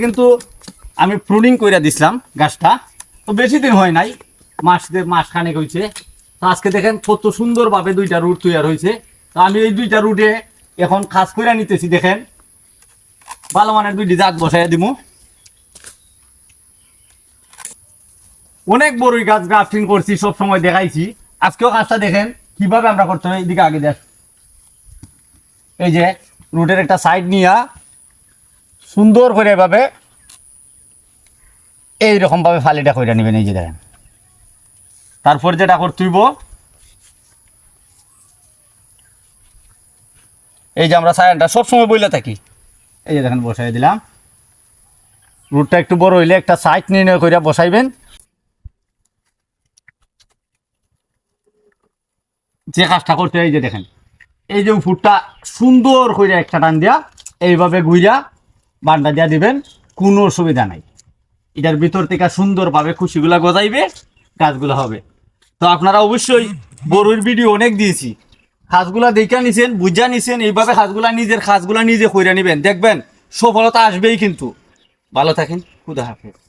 কিন্তু আমি প্রুনিং করে দিছিলাম গাছটা, তো বেশি দিন হয় নাই, মাস খানেক হয়েছে। তো আজকে দেখেন কত সুন্দরভাবে দুইটা রুট তৈরি হয়েছে। তো আমি এই দুইটা রুটে এখন খাস করে নিতেছি। দেখেন ভালো মানের দুইটি জাত বসাই দিব। অনেক বড়ই গাছ গ্রাফটিং করছি, সব সময় দেখাইছি। আজকেও কাজটা দেখেন কিভাবে আমরা করতে হয়। এইদিকে আগে দেখ, এই যে রুটের একটা সাইড নিয়া সুন্দর করে এভাবে এইরকম ভাবে ফালিটা করে নেবেন। এই যে দেখেন, তারপর যেটা করতে হইব, এই যে আমরা সায়ানটা সবসময় বইলে থাকি, এই যে দেখেন বসাই দিলাম। রুটটা একটু বড় হইলে একটা সাইড নির্ণয় করে বসাইবেন। যে কাজটা করতে হয়, এই যে দেখেন, এই যে ফুটটা সুন্দর করে একটা টান দিয়া এইভাবে ঘুইরা বান্ডা দিয়া দিবেন, কোনো অসুবিধা নাই। এটার ভিতর থেকে সুন্দরভাবে খুশিগুলা গজাইবে, গাছগুলো হবে। তো আপনারা অবশ্যই বড়ুর ভিডিও অনেক দিয়েছি, খাসগুলা দেখা নিছেন, বুঝা নিছেন। এইভাবে খাসগুলা নিজের খাসগুলা নিজে কইরা নিবেন, দেখবেন সফলতা আসবেই। কিন্তু ভালো থাকেন, খুদা হাফেজ।